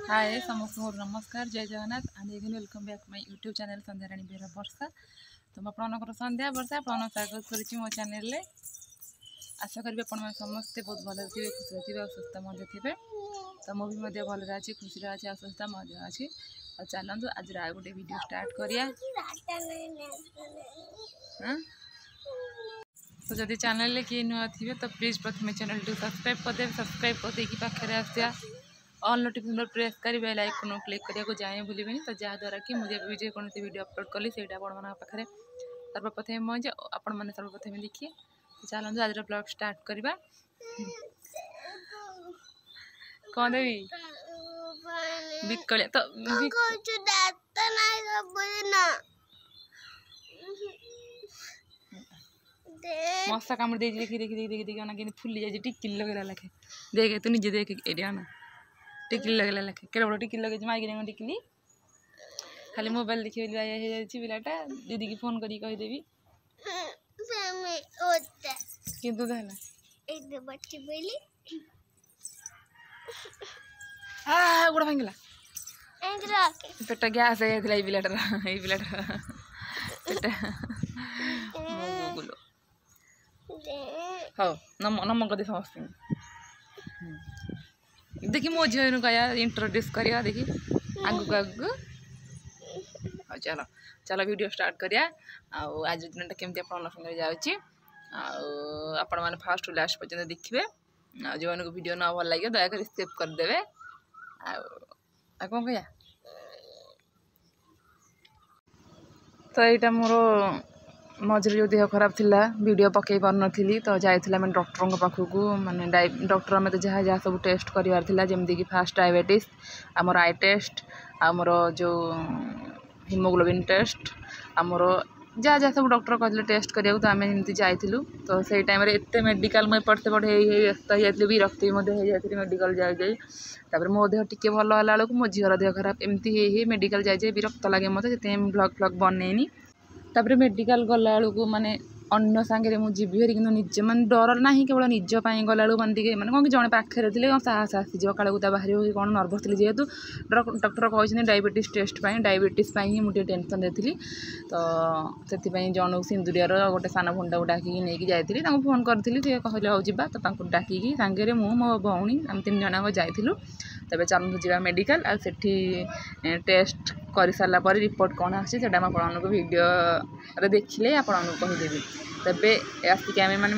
हाय समस्त नमस्कार जय Jagannath and again welcome back my YouTube channel Sandhyarani Behera वर्षा। तो मुझे संध्या वर्षा आपन स्वागत करुच्ची मो चैनल रे। आशा करी आपण समस्ते बहुत भल थे खुशी थे और सुस्थ थे। तो मुझे भल अच्छी खुशी अच्छी और सुस्थ मजा अच्छी। और चलतु आज गोटे वीडियो स्टार्ट करिया। तो जदि चैनल किए नुआ थे तो प्लीज प्रथम चैनल टू सब्सक्राइब करदे। सब्सक्राइब करदे पाखे आसा ऑल नोटिफिकेशन प्रेस कर बेल आइकन क्लिक करने जाए भूलें। तो जहाँद्वारा कि मुझे कौन वीडियो अपलोड कली से पाखे सर्वप्रथम मुझे आपण मैंने सर्वप्रथम देखिए। तो चलते आज ब्लॉग स्टार्ट करवा। कौन देवी बिकलिया तो मशा कामुड़ दे देखी देखी देखी देखी देखी कि फुली जाए टिकिल लगेगा लेखे देखे तू निजे देख एडिया ना टिकिल लगेगा लेखे के बड़ टिकिल लगे माइक टिकिली खाली मोबाइल देखिए पिलाटा दीदी की फोन करी कहीदेवी किंतु गोड़ भांगला पेट गैस है पिलाटर पेट हाँ नम कर समस्त देखी मो झील कह इंट्रोड्यूस करिया देखी आगू आगू। हाँ चलो चलो वीडियो स्टार्ट करिया। आज दिन केमती संगे जाऊँगी आपण मैंने फास्ट लास्ट पर्यटन देखिए। जो मैंने वीडियो ना भल लगे दयाकोरी सेव करदे। कौन कह तो यहाँ मोर मझे जो देह खराब थिला वीडियो पकई पार नी तो जाइला मैं डॉक्टर पाखक माने डॉक्टर मत जहाँ जहाँ सब टेस्ट करार जमीक कि फास्ट डायबिटीज आमर आई टेस्ट आमर जो हिमोग्लोबिन टेस्ट आमर जहाँ जहाँ सब डॉक्टर कहते टेस्ट करा तो आम एमती जाइलु। तो से टाइम एत मेडिकल मुझे पड़ते पड़े व्यस्त हो जाती विरक्ति हो मेडिकल जापर मो देह टी भल है बेलू मो झीर देह खराब एमती मेडिकल जाए विरक्त लगे मत से ब्लॉग फ्लॉग बनईनी। तापर मेडिकल गला बेलू माने अन्न सांगे मुझे कि निजे मैंने डर ना केवल निजपाई गला मानते मैंने कौन कि जड़े पाखे थे साहस आसीज कालूता बाहर कि कौन नर्भस थी जेहेतु डॉक्टर कहते डायबिटीज टेस्ट डायबिटीज ही मुझे टेंशन देती। तो से जन सिंदुरियार गोटे सान भौणटा को डाक नहीं जाइली फोन करी कहले हो जा तो डाकिकी सांगे मो भौणी आम 3 जन जाइलु। तबे चलू जा मेडिकल आठी टेस्ट कर सारापर रिपोर्ट कौन आसी आपको वीडियो देखिले आपको कहीदेवी। तबे आसिक आम मैंने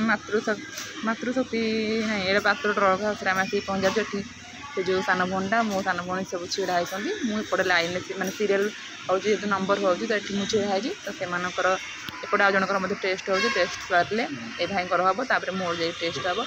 मातृशक्ति ना ये पात्र ट्रक हाउस आम आसिक पहुँचा ये से जो सान भौणटा मो सान भौणी सब छिड़ा होती मुझे लाइन मैंने सीरियल हो जो नंबर हो तो ये छिड़ा तो से एपटे आ जनकर मतलब टेस्ट हो टेस्ट सारे ये भाई हम तापर मोर जा टेस्ट हम।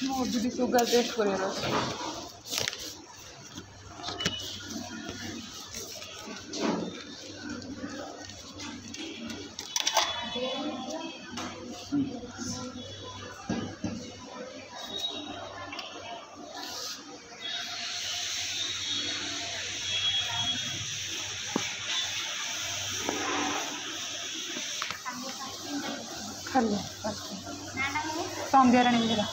मोर भी सुगर टेस्ट कर 看了，上边那个了。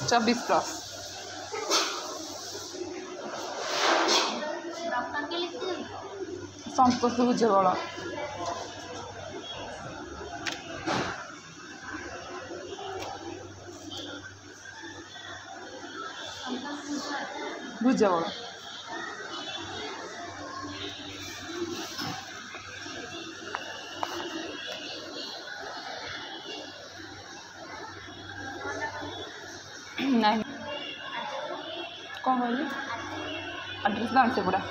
24+। संतोष भुजबल भुजबल नहीं कौन कहली आड्रेस दाम से पूरा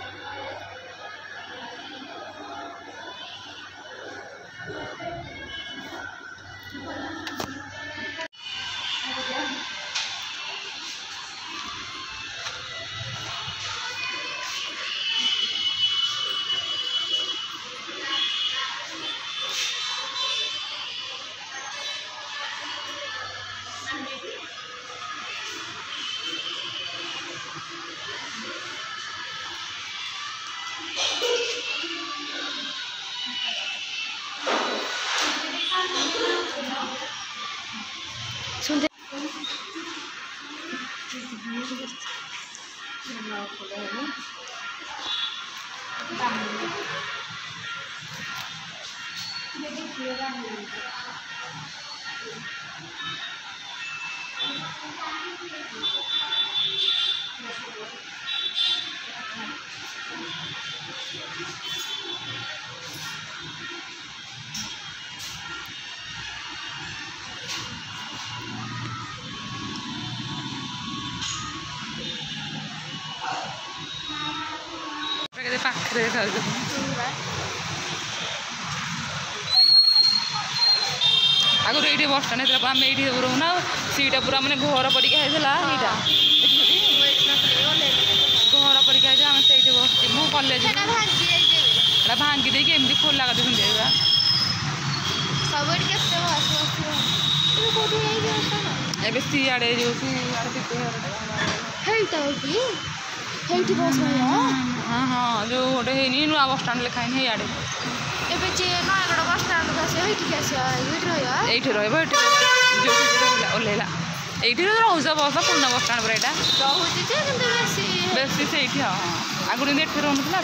सुनते पाखे आगुरी ये बस स्टाण होता आम ये रोना सीटा पूरा मैंने घर परीक्षा होता यहाँ घर परीक्षा आम से बस मु कॉलेज भांगी देकी एमती खोला कर ए सियाड़े जो हाँ हाँ जो गोटे है नुआ बस स्टाण लिखाई नहीं इे नयगढ़ बस स्टाण ये ओह्लैला ये रोज बस पुना बस स्टाण पर बेस से हाँ आगुरी ये रोना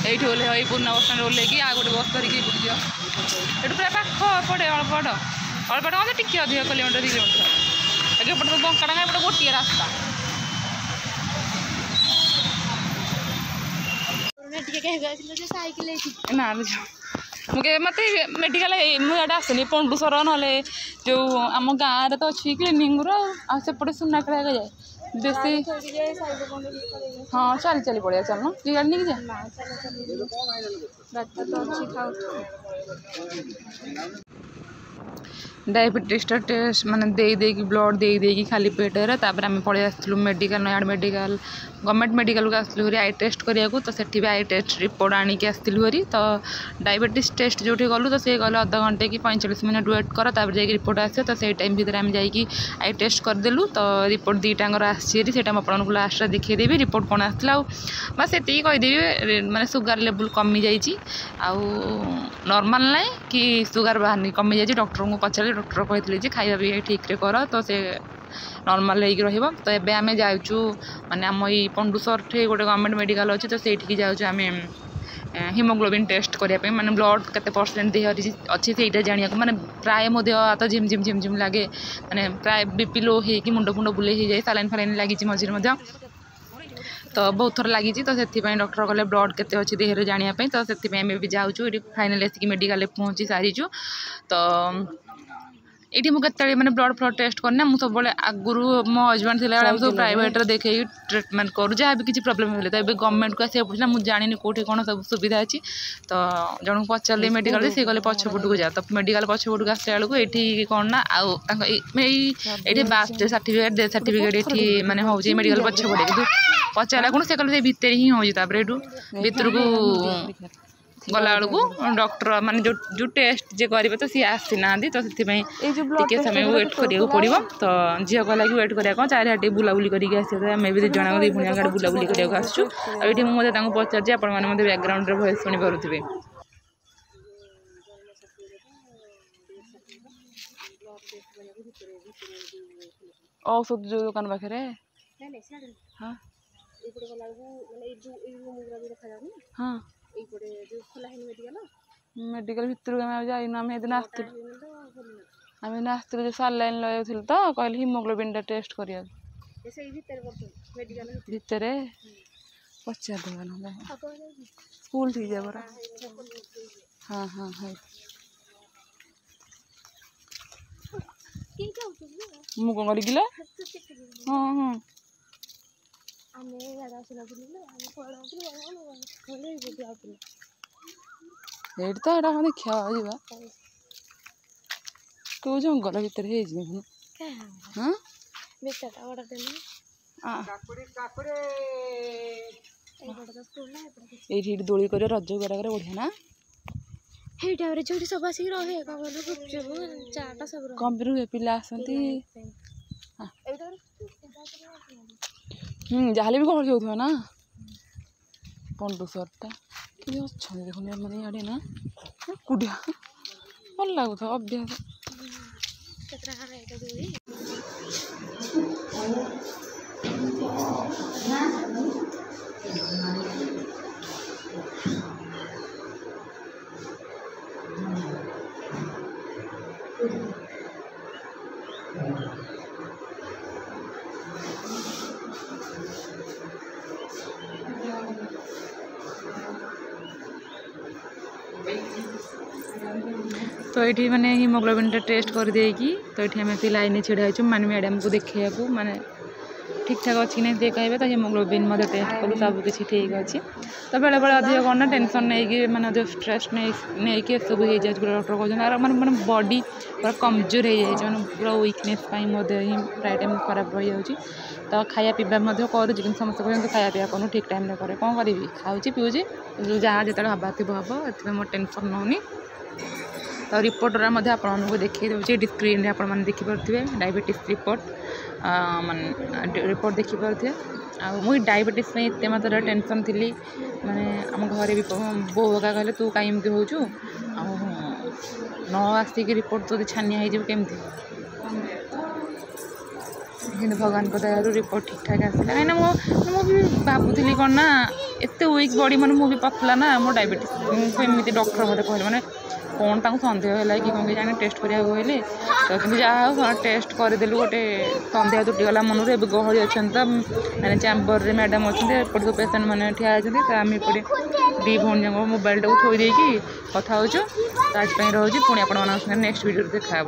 ये ओह्लैब ये पुना बस स्टाण ओह्लैकी आ गए बस धरिकी बुझ ये पूरा पाख पड़े अल्पट अल्पट मतलब टिके अधिक किलोमीटर 2 किलोमीटर एपटे तो बंकाटा एपटे गोटे रास्ता ना मुझे मत मेडिकल मुझे आसनी पंडुसर ना जो आम गाँव तो अच्छी क्लिनिक आसपटे सुनाखेड़ा जाए बेसी हाँ चली चली पड़िया चलना कि गाड़ी नहीं जाए डायबिटीज टेस्ट माने दे ब्लड दे खाली पेटर तापर आम पड़े आसलु मेडिकल नयाड़ मेडिकल गवर्नमेंट मेडिकल को आसलु आई टेस्ट करिया को तो सेठी भी आई टेस्ट रिपोर्ट आनिक आसलु हरी तो डायबिटीज टेस्ट जो गलु तो सी गले अध घंटे कि 45 मिनट वेट कर तापर जाकि रिपोर्ट आस तो से टाइम भितर आम जाकि आई टेस्ट करदेलु तो रिपोर्ट दुईटांगर आसी से आपको लास्ट देखदेवी रिपोर्ट कौन आसला बस ये कहीदेवी माने सुगर लेवल कमी जाइए नॉर्मल ना कि सुगर बाहर कमी जाइए डॉक्टर को पचारे डॉक्टर कहते खाଇବା भी ठीक रे कर तो से नॉर्मल हो तो एबे आम जाऊँ माने आम ये पंडुसर ठे गोटे गवर्नमेंट मेडिकल अच्छी तो से जाऊँ हिमोग्लोबिन टेस्ट करने माने ब्लड केते परसेंट देह अच्छी से जाना माने प्राय मो देह हाथ झिम झिम झिम झिम लगे माने प्राय बीपी लो हो मुंड फुंड बुले जाए सालाइन फालाइन लगी मझे तो बहुत थर लगी तो से डॉक्टर कहले ब्लड केते अच्छी देह जानापी तो से भी जाऊँ फाइनाल आसिक मेडिकल पहुँची सारीचु तो ये मुझे मैंने ब्लड फ्लड टेस्ट करना मुझे सब आगुरी मो हजबैंड थी सब प्राइट देखे ट्रिटमेंट करूँ जहाँ भी किसी प्रोब्लेम है तो गवर्नमेंट को आसा पड़ा मुझे जानी कौटे कौन सब सुविधा अच्छी तो जन को पचारे मेडिकल सी गले पछपट को जा तो मेडिकल पछपट को आसा बेलू ये कौन ना ये बाथ सर्टिफिकेट डेथ सर्टिफिकेट ये माने हो मेडिकल पछपटे कि पचारा कौन से कहते भितर ही हो भर को गला बेलू डॉक्टर माने जो टेस्ट जे करेंगे तो सी आसी ना तो से समय वेट करा पड़ो तो झील को लगे वेट करा चारिटे बुलाबुली करके आम भी जन दी पुणी गाड़ी बुलाबुली करने आसुँ मुझे पचार आप बैकग्राउंड वॉइस शुणी पारे औषध जो दुकान पाखे हाँ हाँ मेडिकल भितर जाइन आम आसलु जो सालाइन लगे तो कहले हिमोग्लोबिन टेस्ट करिया भितर पचार स्कूल ठीक जाए हाँ हाँ है ମୁଁ କ'ଣ କଲି କିଲୋ ହଁ ହଁ ଏଇଠି ତ ଏଇଟା କ'ଣ ଦେଖିବା ଯିବା କେଉଁ ଜଙ୍ଗଲ ଭିତରେ ହେଇଛି ଦେଖୁନ ହଁ ଏଇଠି ଏଇଠି ଦୋଳି କରିବା ରଜ ଗୁଡ଼ାକରେ ବଢ଼ିଆ ନା ହେଇଟାରେ ଯୋଉଠି ସବୁ ଆସିକି ରହେ ଚାଟା ସବୁ କମ୍ ରୁହେ ପିଲା ଆସନ୍ତି ଯାହାହେଲେ ବି ଗହଳି ହେଉଥିବ ନା ପଣ୍ଡୁସରଟା କିଏ ଅଛନ୍ତି ଦେଖୁନ ମାନେ ଇଆଡ଼େ ନା କୁଡ଼ିଆ ଭଲ ଲାଗୁଥିବ ଅଭ୍ୟାସ तो ये मैंने हिमोग्लोबिन टेस्ट कर देकी तो ये आम से लाइन छिड़ा हो माने मैडम को देखा माने ठीक ठाक अच्छी नहीं दिए कहे तो हिमोग्लोबिन टेस्ट कलु सब किसी ठीक अच्छे तो बेले बेले अधिक कौन ना टेंशन नहीं मैंने अधिक स्ट्रेस नहीं कि सब हो जाए डॉक्टर कहते मैंने मैंने बॉडी पूरा कमजोर हो जाए मैंने पूरा वीकनेस ही प्राय टाइम खराब रही जाऊँगी तो खाया पीवा करुँच कि समस्त कहते खाया पीवा करूँ ठीक टाइम करे कौन करी खाऊँ पीऊँगी जहाँ जो हवा थी हम ए मोर टेंशन नौनी तो रिपोर्ट आपको देखी दूसरी स्क्रीन में आपने देखिपे डायबिटीज रिपोर्ट माने रिपोर्ट देखिपे मुझे डायबिटीज में एत मात्रा टेंशन थी माने आम घरे भी बो का कहले तू कहीं एमती होचु न आसिक रिपोर्ट तो छानिया होमती कि भगवान को दयारू रिपोर्ट ठीक ठाक आसला कहीं मुझे भावुली कौन ना एत वीक बॉडी मैंने मुझे पतला ना मो डायबिटीज एमती डॉक्टर मत कहले मैंने कौन ताक सन्देह है कि कौन जाने टेस्ट करा कहले तो कि जहाँ टेस्ट करदेलु गोटे सन्देह तुटीगला मनरू ए गहली अच्छा तो मैंने चैम्बर मैडम अच्छे एपटे सब पेसेंट मैंने ठिया होती आम एपटे दी भौणी जाक मोबाइल टाक थोड़ी कथा हो आज रोचे पुणी आप नेक्स्ट वीडियो देखा।